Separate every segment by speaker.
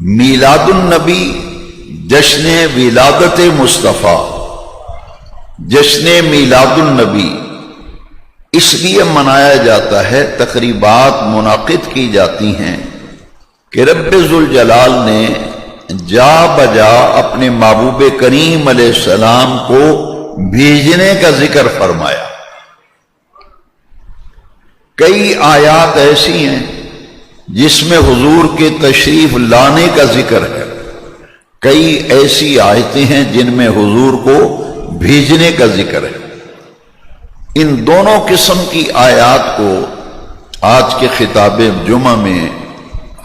Speaker 1: میلاد النبی جشن ولادت مصطفیٰ، جشن میلاد النبی اس لیے منایا جاتا ہے، تقریبات منعقد کی جاتی ہیں کہ رب ذوالجلال نے جا بجا اپنے محبوب کریم علیہ السلام کو بھیجنے کا ذکر فرمایا۔ کئی آیات ایسی ہیں جس میں حضور کے تشریف لانے کا ذکر ہے، کئی ایسی آیتیں ہیں جن میں حضور کو بھیجنے کا ذکر ہے۔ ان دونوں قسم کی آیات کو آج کے خطاب جمعہ میں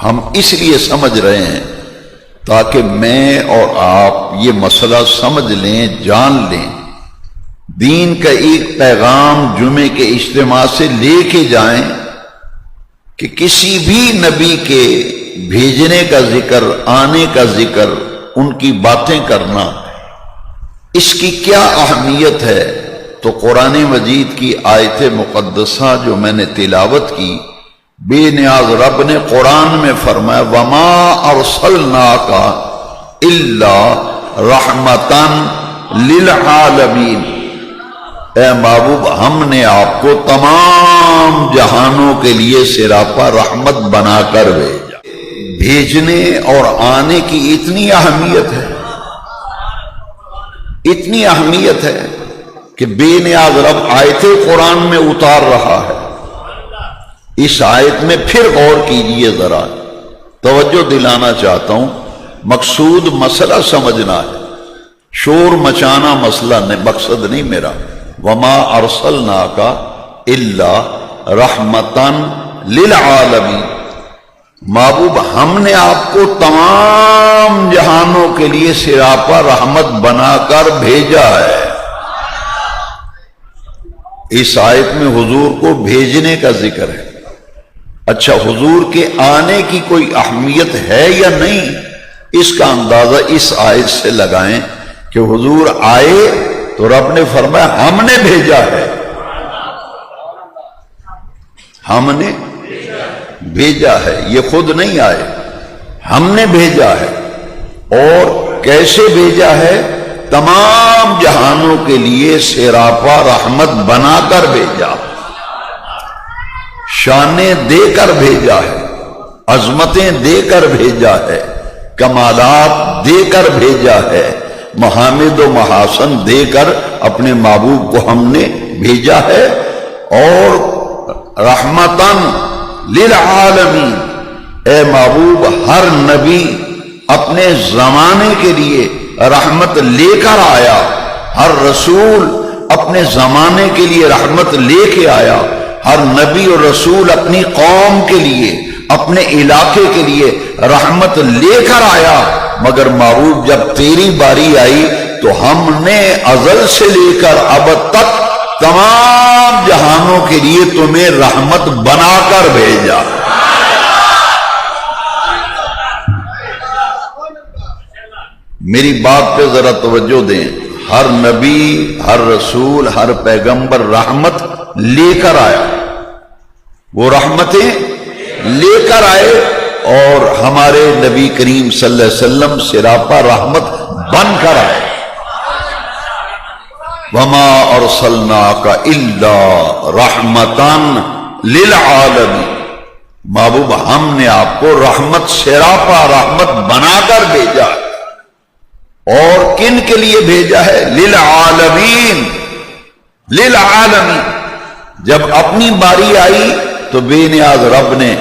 Speaker 1: ہم اس لیے سمجھ رہے ہیں تاکہ میں اور آپ یہ مسئلہ سمجھ لیں، جان لیں، دین کا ایک پیغام جمعے کے اجتماع سے لے کے جائیں کہ کسی بھی نبی کے بھیجنے کا ذکر، آنے کا ذکر، ان کی باتیں کرنا، اس کی کیا اہمیت ہے۔ تو قرآن مجید کی آیت مقدسہ جو میں نے تلاوت کی، بے نیاز رب نے قرآن میں فرمایا وَمَا أَرْسَلْنَاكَ إِلَّا رَحْمَةً لِلْعَالَمِينَ، اے محبوب ہم نے آپ کو تمام جہانوں کے لیے سراپا رحمت بنا کر بھیجا۔ بھیجنے اور آنے کی اتنی اہمیت ہے، اتنی اہمیت ہے کہ بے نیاز رب آیت قرآن میں اتار رہا ہے۔ اس آیت میں پھر غور کیجئے، ذرا توجہ دلانا چاہتا ہوں، مقصود مسئلہ سمجھنا ہے، شور مچانا مسئلہ مقصد نہیں میرا۔ وَمَا أَرْسَلْنَاكَ إِلَّا رَحْمَةً لِلْعَالَمِينَ، محبوب ہم نے آپ کو تمام جہانوں کے لیے سراپا رحمت بنا کر بھیجا ہے۔ اس آیت میں حضور کو بھیجنے کا ذکر ہے۔ اچھا، حضور کے آنے کی کوئی اہمیت ہے یا نہیں، اس کا اندازہ اس آیت سے لگائیں کہ حضور آئے تو رب نے فرمایا ہم نے بھیجا ہے، ہم نے بھیجا ہے، یہ خود نہیں آئے، ہم نے بھیجا ہے۔ اور کیسے بھیجا ہے؟ تمام جہانوں کے لیے سراپا رحمت بنا کر بھیجا، شانیں دے کر بھیجا ہے، عظمتیں دے کر بھیجا ہے، کمالات دے کر بھیجا ہے، محامد و محاسن دے کر اپنے محبوب کو ہم نے بھیجا ہے۔ اور رحمتاً للعالمین، اے محبوب ہر نبی اپنے زمانے کے لیے رحمت لے کر آیا، ہر رسول اپنے زمانے کے لیے رحمت لے کے آیا، ہر نبی اور رسول اپنی قوم کے لیے، اپنے علاقے کے لیے رحمت لے کر آیا۔ مگر محبوب جب تیری باری آئی تو ہم نے ازل سے لے کر اب تک تمام جہانوں کے لیے تمہیں رحمت بنا کر بھیجا۔ میری بات پہ ذرا توجہ دیں، ہر نبی، ہر رسول، ہر پیغمبر رحمت لے کر آیا، وہ رحمتیں لے کر آئے، اور ہمارے نبی کریم صلی اللہ علیہ وسلم سراپا رحمت بن کر آئے۔ وَمَا أَرْسَلْنَاكَ إِلَّا رَحْمَةً لِلْعَالَمِينَ، محبوب ہم نے آپ کو رحمت، سراپا رحمت بنا کر بھیجا۔ اور کن کے لیے بھیجا ہے؟ للعالمین، للعالمین۔ جب اپنی باری آئی تو بے نیاز رب نے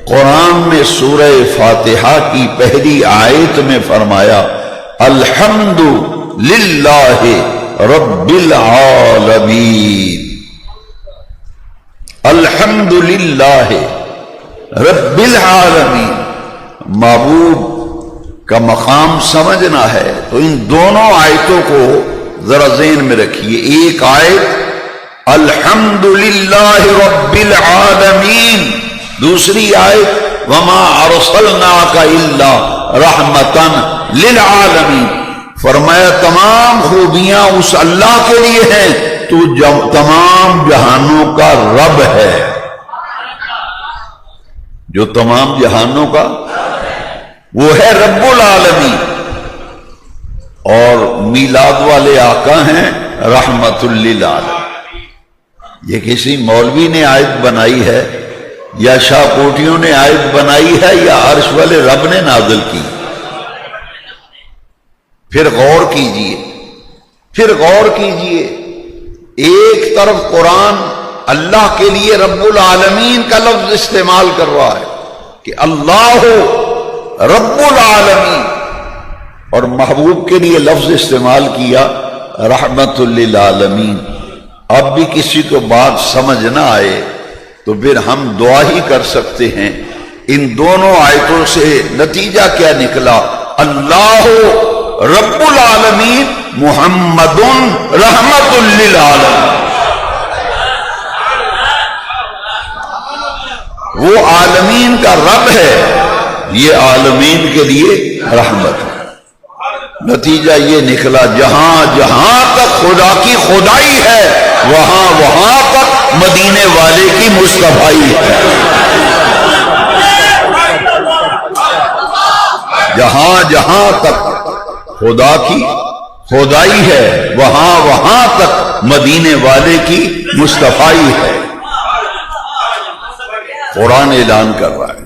Speaker 1: قرآن میں سورہ فاتحہ کی پہلی آیت میں فرمایا الحمد للہ رب العالمین، الحمد للہ رب العالمین۔ محبوب کا مقام سمجھنا ہے تو ان دونوں آیتوں کو ذرا ذہن میں رکھیے۔ ایک آیت الحمد للہ رب العالمین، دوسری آیت وما ارسلناک الا رحمتا للعالمین۔ فرمایا تمام خوبیاں اس اللہ کے لیے ہیں تو تمام جہانوں کا رب ہے، جو تمام جہانوں کا۔ وہ ہے رب العالمین، اور میلاد والے آقا ہیں رحمت للعالمین۔ یہ کسی مولوی نے آیت بنائی ہے یا شاہ کوٹیوں نے آیت بنائی ہے یا عرش والے رب نے نازل کی؟ پھر غور کیجئے، پھر غور کیجئے، ایک طرف قرآن اللہ کے لیے رب العالمین کا لفظ استعمال کر رہا ہے کہ اللہ رب العالمین، اور محبوب کے لیے لفظ استعمال کیا رحمت للعالمین۔ اب بھی کسی کو بات سمجھ نہ آئے تو پھر ہم دعا ہی کر سکتے ہیں۔ ان دونوں آیتوں سے نتیجہ کیا نکلا؟ اللہ رب العالمین محمد رحمت للعالمین۔ وہ عالمین کا رب ہے، یہ عالمین کے لیے رحمت ہے۔ نتیجہ یہ نکلا جہاں جہاں تک خدا کی خدائی ہے وہاں وہاں تک مدینے والے کی مصطفائی ہے۔ جہاں جہاں تک خدا کی خدائی ہے وہاں وہاں تک مدینے والے کی مصطفائی ہے۔ قرآن اعلان کر رہا ہے